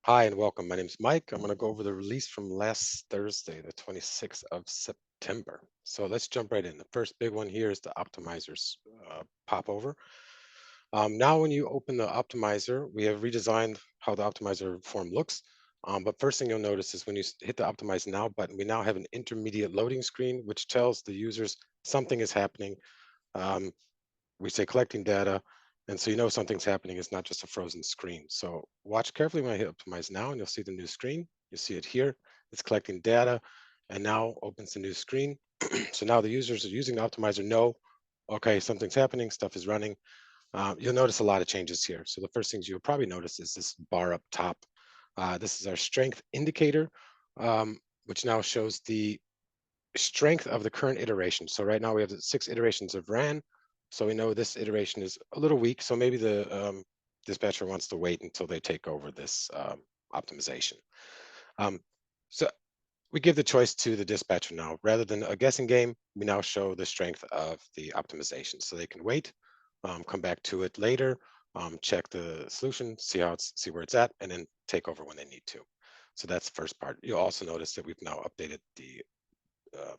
Hi and welcome. My name is Mike. I'm going to go over the release from last Thursday, the 26th of September. So let's jump right in. The first big one here is the optimizers popover. Now, when you open the optimizer, we have redesigned how the optimizer form looks. But first thing you'll notice is when you hit the optimize now button, we now have an intermediate loading screen, which tells the users something is happening. Um, we say collecting data, and so you know something's happening. It's not just a frozen screen. So watch carefully when I hit optimize now, and you'll see the new screen. You see it here. It's collecting data, and now opens the new screen. So now the users are using the optimizer know, okay, something's happening, stuff is running. You'll notice a lot of changes here. So the first things you'll probably notice is this bar up top. This is our strength indicator, which now shows the strength of the current iteration. So right now we have 6 iterations of RAN. So we know this iteration is a little weak. So maybe the dispatcher wants to wait until they take over this optimization. Um, so we give the choice to the dispatcher now. Rather than a guessing game, we now show the strength of the optimization. So they can wait, come back to it later, check the solution, see where it's at, and then take over when they need to. So that's the first part. You'll also notice that we've now updated the um,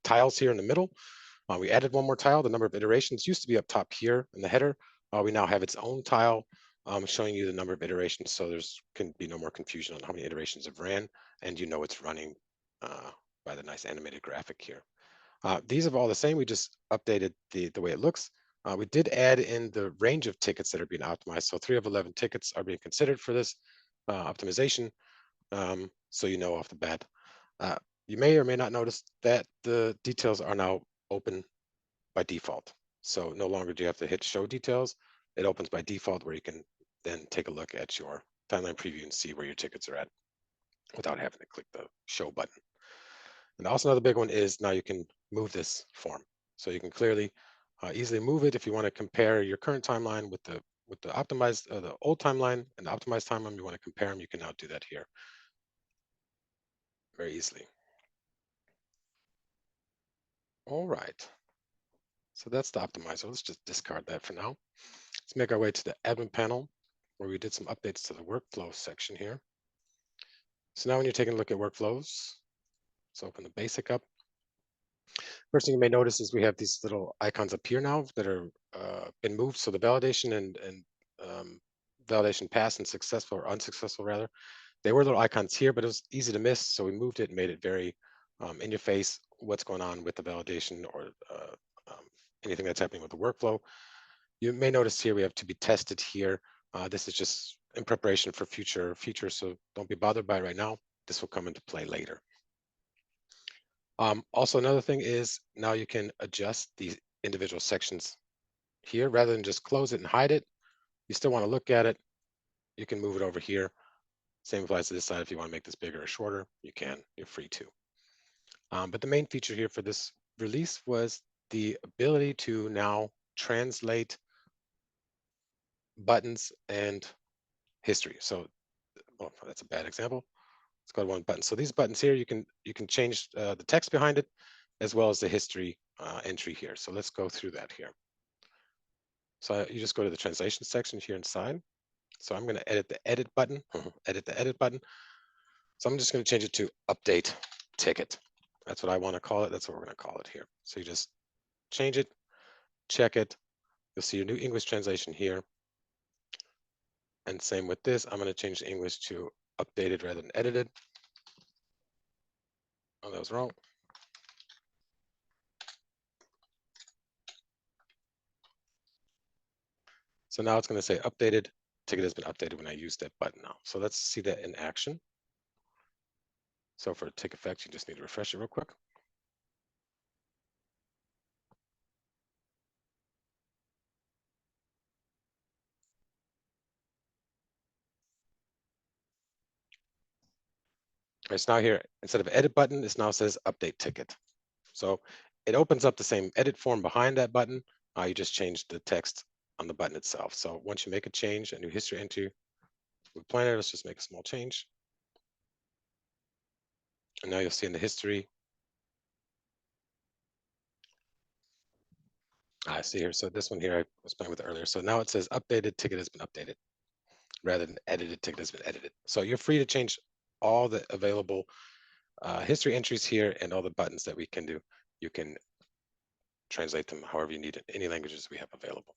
tiles here in the middle. We added one more tile. The number of iterations used to be up top here in the header. We now have its own tile showing you the number of iterations, so there's can be no more confusion on how many iterations have ran, and you know it's running by the nice animated graphic here. These are all the same. We just updated the way it looks. We did add in the range of tickets that are being optimized. So 3 of 11 tickets are being considered for this optimization. So you know off the bat. Uh, you may or may not notice that the details are now open by default. So no longer do you have to hit show details. It opens by default where you can then take a look at your timeline preview and see where your tickets are at without having to click the show button. And also another big one is now you can move this form. So you can clearly easily move it if you want to compare your current timeline with the optimized the old timeline and the optimized timeline. You want to compare them, you can now do that here very easily. All right. So that's the optimizer. Let's just discard that for now. Let's make our way to the admin panel where we did some updates to the workflow section here. So now when you're taking a look at workflows, let's open the basic up. First thing you may notice is we have these little icons up here now that are been moved. So the validation and validation pass and successful or unsuccessful rather, they were little icons here, but it was easy to miss. So we moved it and made it very in your face what's going on with the validation or um, anything that's happening with the workflow. You may notice here we have to be tested here. This is just in preparation for future features, so don't be bothered by it right now. This will come into play later. Also, another thing is now you can adjust these individual sections here rather than just close it and hide it. You still want to look at it. You can move it over here. Same applies to this side. If you want to make this bigger or shorter, you can. You're free to. But the main feature here for this release was the ability to now translate buttons and history. So, well, that's a bad example. Let's go to one button. So these buttons here, you can change the text behind it as well as the history entry here. So let's go through that here. So you just go to the translation section here inside. So I'm going to edit the edit button, edit the edit button. So I'm just going to change it to update ticket. That's what I want to call it. That's what we're going to call it here. So you just change it, check it. You'll see your new English translation here. And same with this, I'm going to change the English to updated rather than edited. Oh, that was wrong. So now it's going to say updated. Ticket has been updated when I use that button now. So let's see that in action. So for tick effect, you just need to refresh it real quick. It's now here, instead of edit button, it now says update ticket. So it opens up the same edit form behind that button. You just change the text on the button itself. So once you make a change, a new history entry with planner, let's just make a small change. And now you'll see in the history, I see here. So this one here, I was playing with earlier. So now it says updated ticket has been updated. rather than edited ticket has been edited. So you're free to change all the available history entries here and all the buttons that we can do. You can translate them however you need it, any languages we have available.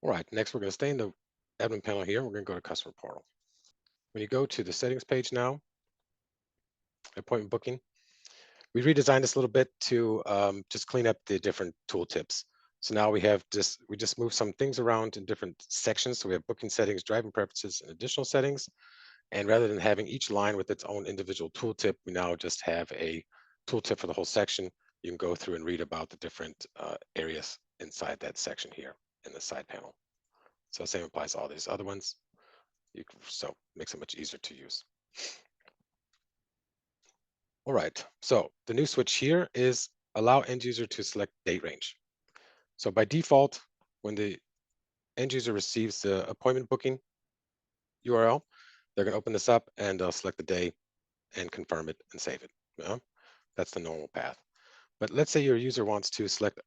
All right, next we're going to stay in the admin panel here. We're going to go to customer portal. When you go to the settings page now, appointment booking, we redesigned this a little bit to just clean up the different tooltips. So now we just moved some things around in different sections. So we have booking settings, driving preferences, and additional settings. And rather than having each line with its own individual tooltip, we now just have a tooltip for the whole section. You can go through and read about the different areas inside that section here in the side panel. So the same applies to all these other ones. So it makes it much easier to use. All right, so the new switch here is allow end user to select date range. So by default, when the end user receives the appointment booking URL, they're going to open this up and they'll select the day and confirm it and save it. That's the normal path. But let's say your user wants to select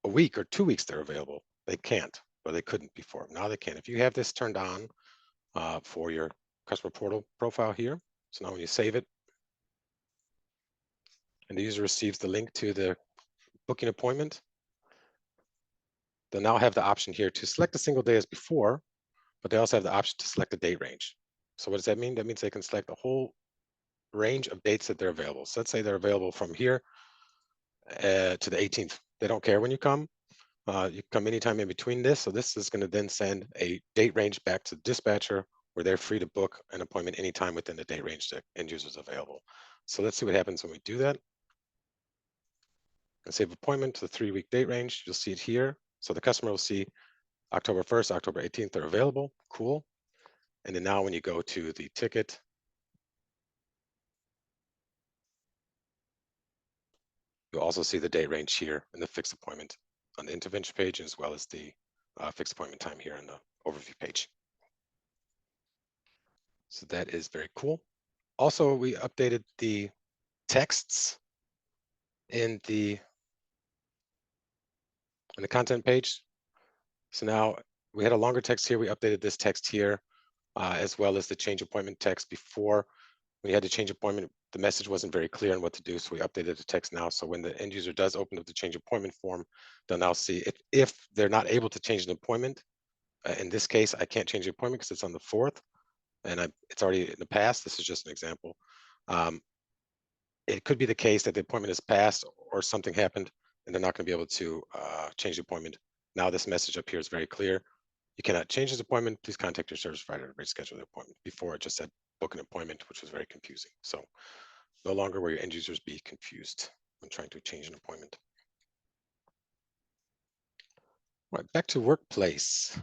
a week or 2 weeks they're available. They can't, or they couldn't before. Now they can. If you have this turned on for your customer portal profile here, so now when you save it and the user receives the link to the booking appointment, they'll now have the option here to select a single day as before, but they also have the option to select a date range. So what does that mean? That means they can select the whole range of dates that they're available. So let's say they're available from here to the 18th. They don't care when you come. You can come anytime in between this. So this is going to then send a date range back to the dispatcher where they're free to book an appointment anytime within the date range that end users available. So let's see what happens when we do that. And save appointment to the 3-week date range. You'll see it here. So the customer will see October 1st, October 18th, they're available. Cool. And then now when you go to the ticket, you'll also see the date range here in the fixed appointment on the intervention page, as well as the fixed appointment time here in the overview page. So that is very cool. Also, we updated the texts in the content page. So now we had a longer text here. We updated this text here, as well as the change appointment text. Before, when you had to change appointment, the message wasn't very clear on what to do. So we updated the text now. So when the end user does open up the change appointment form, they'll now see if they're not able to change an appointment. In this case, I can't change the appointment because it's on the 4th, and it's already in the past. This is just an example. It could be the case that the appointment is passed or something happened and they're not going to be able to change the appointment. Now this message up here is very clear. You cannot change this appointment. Please contact your service provider to reschedule the appointment. Before it just said book an appointment, which was very confusing. So no longer will your end users be confused when trying to change an appointment. All right, back to workplace.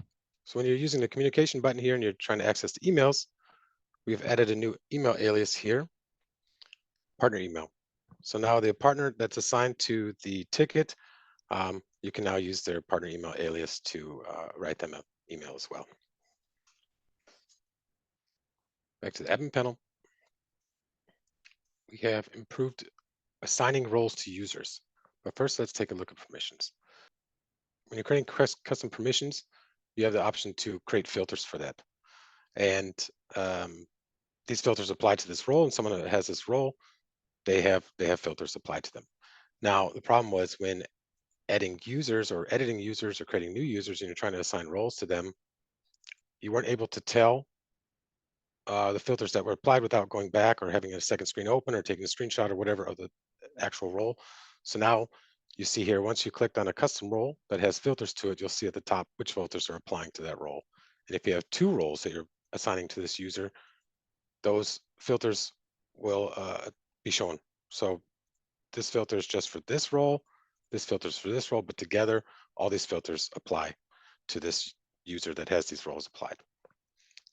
So when you're using the communication button here and you're trying to access the emails, we've added a new email alias here, partner email. So now the partner that's assigned to the ticket, you can now use their partner email alias to write them an email as well. Back to the admin panel. We have improved assigning roles to users. But first, let's take a look at permissions. When you're creating custom permissions, you have the option to create filters for that. And these filters apply to this role, and someone that has this role, they have filters applied to them. Now, the problem was when adding users or editing users or creating new users and you're trying to assign roles to them, you weren't able to tell the filters that were applied without going back or having a second screen open or taking a screenshot or whatever of the actual role. So now you see here, once you clicked on a custom role that has filters to it, you'll see at the top which filters are applying to that role. And if you have 2 roles that you're assigning to this user, those filters will be shown. So this filter is just for this role, this filter is for this role, but together, all these filters apply to this user that has these roles applied.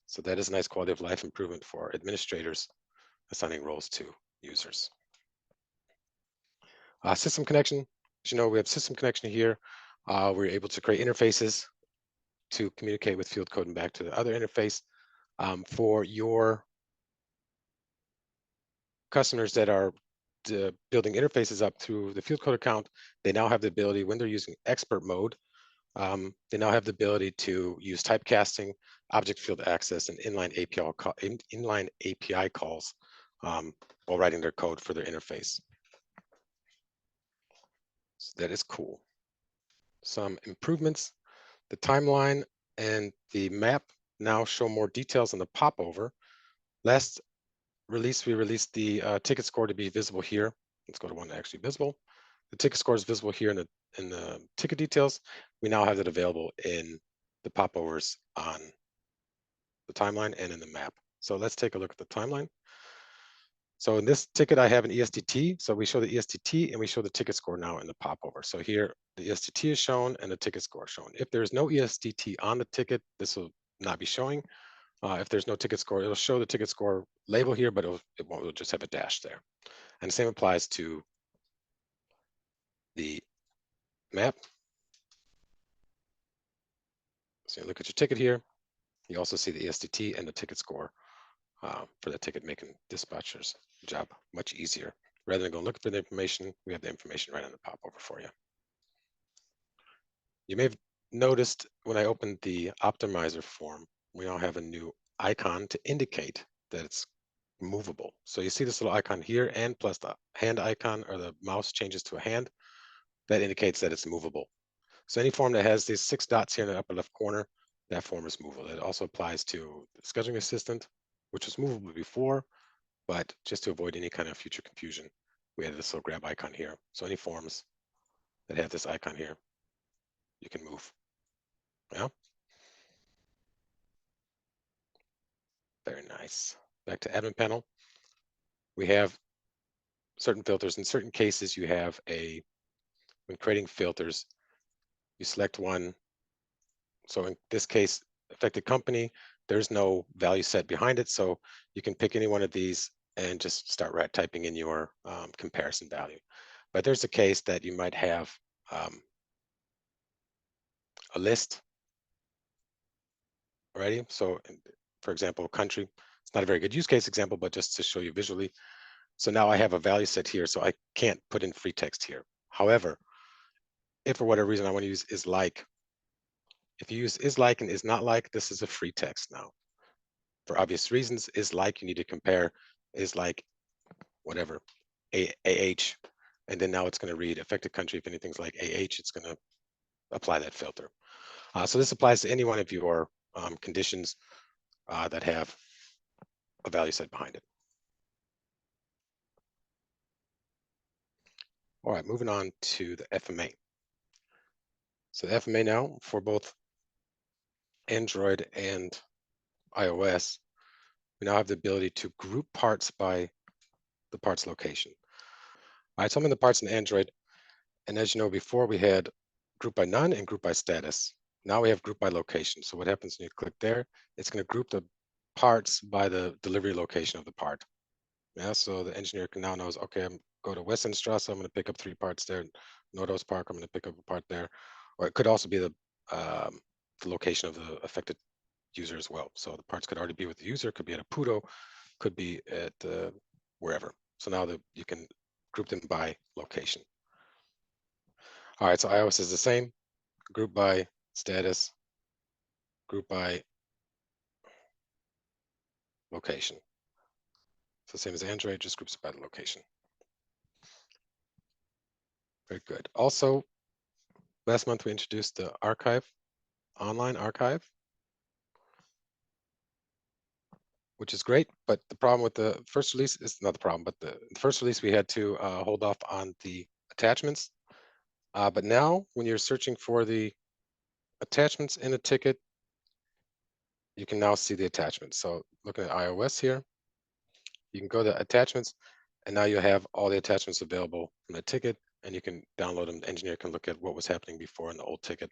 So that is a nice quality of life improvement for administrators assigning roles to users. System connection, as you know, we have system connection here. We're able to create interfaces to communicate with Fieldcode and back to the other interface. For your customers that are building interfaces up through the Fieldcode account, they now have the ability when they're using expert mode They now have the ability to use typecasting, object field access, and inline API calls while writing their code for their interface. So that is cool. Some improvements. The timeline and the map now show more details on the popover. Last release, we released the ticket score to be visible here. Let's go to one actually visible. The ticket score is visible here in the ticket details. We now have it available in the popovers on the timeline and in the map. So let's take a look at the timeline. So in this ticket, I have an ESDT. So we show the ESDT and we show the ticket score now in the popover. So here, the ESDT is shown and the ticket score is shown. If there's no ESDT on the ticket, this will not be showing. If there's no ticket score, it'll show the ticket score label here, but it'll just have a dash there. And the same applies to the map. So you look at your ticket here. You also see the ESDT and the ticket score for the ticket, making dispatcher's job much easier. Rather than go look for the information, we have the information right on the popover for you. You may have noticed when I opened the optimizer form, we now have a new icon to indicate that it's movable. So you see this little icon here, and plus the hand icon, or the mouse changes to a hand. That indicates that it's movable. So any form that has these 6 dots here in the upper left corner, that form is movable. It also applies to the scheduling assistant, which was movable before, but just to avoid any kind of future confusion, we added this little grab icon here. So any forms that have this icon here, you can move. Yeah. Very nice. Back to admin panel. We have certain filters. In certain cases, you have when creating filters, you select one. So in this case, affected company, there's no value set behind it. So you can pick any one of these and just start typing in your comparison value. But there's a case that you might have a list already. So for example, country, it's not a very good use case example, but just to show you visually. So now I have a value set here, so I can't put in free text here. However, if for whatever reason I want to use is like, if you use is like and is not like, this is a free text now. For obvious reasons, is like, you need to compare is like whatever, AH, and then now it's going to read affected country. If anything's like AH, it's going to apply that filter. So this applies to any one of your conditions that have a value set behind it. All right, moving on to the FMA. So the FMA now for both Android and iOS, we now have the ability to group parts by the parts location. All right, so I'm in the parts in Android, and as you know, before we had group by none and group by status. Now we have group by location. So what happens when you click there, it's going to group the parts by the delivery location of the part. Yeah, so the engineer can now knows, okay, I'm go to Westernstrasse, I'm going to pick up 3 parts there. Nordost Park, I'm going to pick up a part there. Or it could also be the location of the affected user as well. So the parts could already be with the user, could be at a Pudo, could be at wherever. So now you can group them by location. All right, so iOS is the same, group by status, group by location. So same as Android, just groups it by the location. Very good. Also, last month we introduced the archive, online archive, which is great. But the problem with the first release is not the problem, but the first release we had to hold off on the attachments. But now when you're searching for the attachments in a ticket, you can now see the attachments. So looking at iOS here, you can go to attachments, and now you have all the attachments available from the ticket, and you can download them. The engineer can look at what was happening before in the old ticket,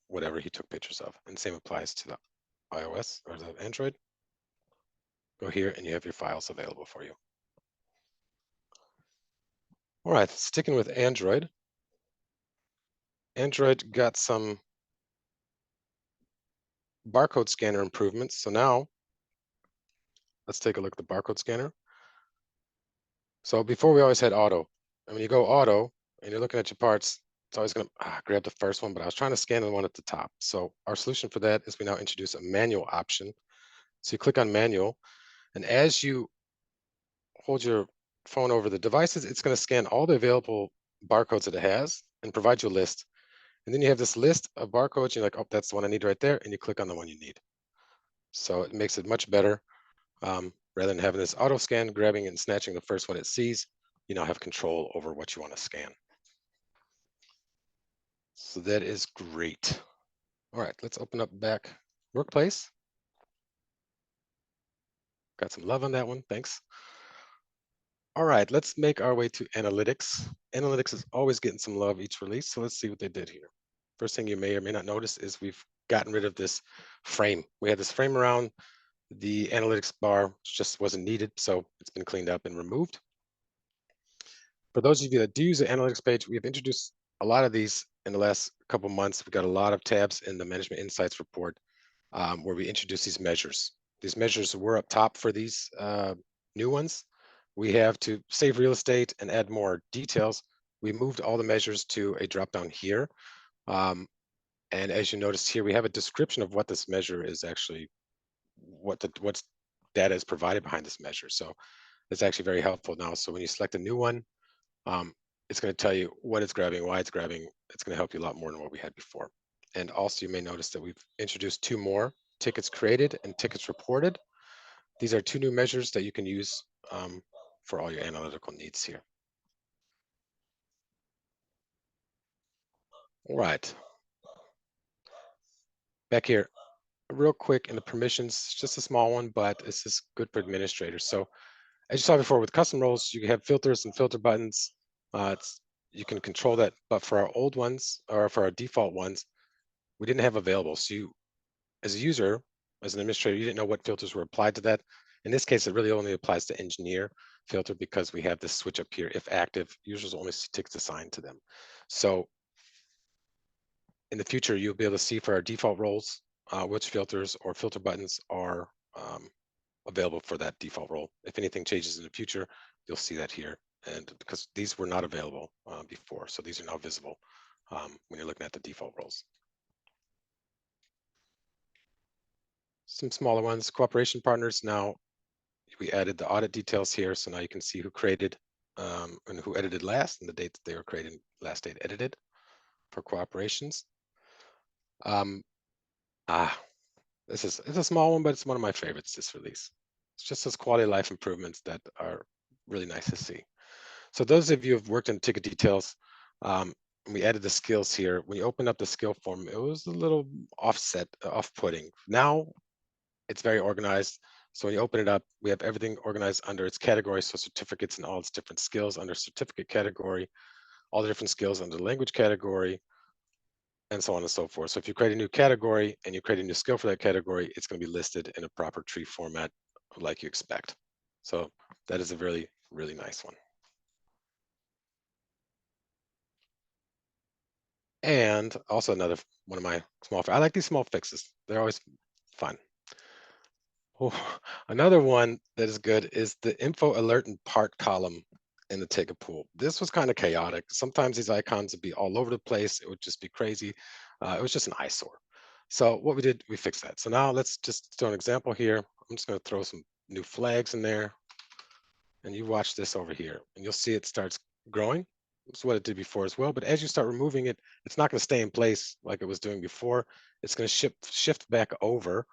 whatever he took pictures of. And the same applies to the iOS or the Android. Go here and you have your files available for you. All right, sticking with Android. Android got some barcode scanner improvements. So now let's take a look at the barcode scanner. So before we always had auto. And when you go auto and you're looking at your parts, So I was going to grab the first one, but I was trying to scan the one at the top. So our solution for that is we now introduce a manual option. So you click on manual, and as you hold your phone over the devices, it's going to scan all the available barcodes that it has and provide you a list. And then you have this list of barcodes. You're like, oh, that's the one I need right there. And you click on the one you need. So it makes it much better. Rather than having this auto scan, grabbing and snatching the first one it sees, you now have control over what you want to scan. So that is great. All right, let's open up back Workplace. Got some love on that one. Thanks. All right, let's make our way to Analytics. Analytics is always getting some love each release, so let's see what they did here. First thing you may or may not notice is we've gotten rid of this frame. We had this frame around the Analytics bar, which just wasn't needed, so it's been cleaned up and removed. For those of you that do use the Analytics page, we have introduced a lot of these in the last couple months. We've got a lot of tabs in the Management Insights report where we introduce these measures. These measures were up top for these new ones. We have to save real estate and add more details. We moved all the measures to a drop down here. And as you notice here, we have a description of what this measure is actually, what's data is provided behind this measure. So it's actually very helpful now. So when you select a new one, it's going to tell you what it's grabbing, why it's grabbing. It's going to help you a lot more than what we had before. And also you may notice that we've introduced two more, tickets created and tickets reported. These are two new measures that you can use for all your analytical needs here. All right, back here, real quick in the permissions, just a small one, but it's just good for administrators. So as you saw before with custom roles, you have filters and filter buttons. You can control that, but for our old ones or for our default ones, we didn't have available. So you, as a user, as an administrator, you didn't know what filters were applied to that. In this case, it really only applies to engineer filter because we have this switch up here. If active, users only see tickets assigned to them. So in the future, you'll be able to see for our default roles, which filters or filter buttons are available for that default role. If anything changes in the future, you'll see that here. And because these were not available before, so these are now visible when you're looking at the default roles. Some smaller ones, cooperation partners. Now we added the audit details here, so now you can see who created and who edited last and the date that they were created, last date edited for cooperations. It's a small one, but it's one of my favorites this release. It's just those quality of life improvements that are really nice to see. So those of you who have worked in ticket details, we added the skills here. When you open up the skill form, it was a little off-putting. Now it's very organized. So when you open it up, we have everything organized under its category. So certificates and all its different skills under certificate category, all the different skills under the language category, and so on and so forth. So if you create a new category and you create a new skill for that category, it's going to be listed in a proper tree format like you expect. So that is a really, really nice one. And also another one of my I like these small fixes. They're always fun. Oh, another one that is good is the info alert and part column in the ticket pool. This was kind of chaotic. Sometimes these icons would be all over the place. It would just be crazy. It was just an eyesore. So what we did, we fixed that. So now let's just do an example here. I'm just going to throw some new flags in there. And you watch this over here, and you'll see it starts growing. It's what it did before as well. But as you start removing it, it's not going to stay in place like it was doing before. It's going to shift back over,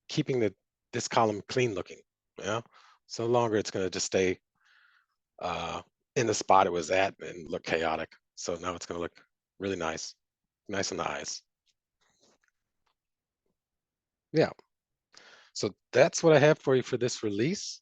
keeping this column clean looking. Yeah. So no longer it's going to just stay in the spot it was at and look chaotic. So now it's going to look really nice, nice in the eyes. Yeah. So that's what I have for you for this release.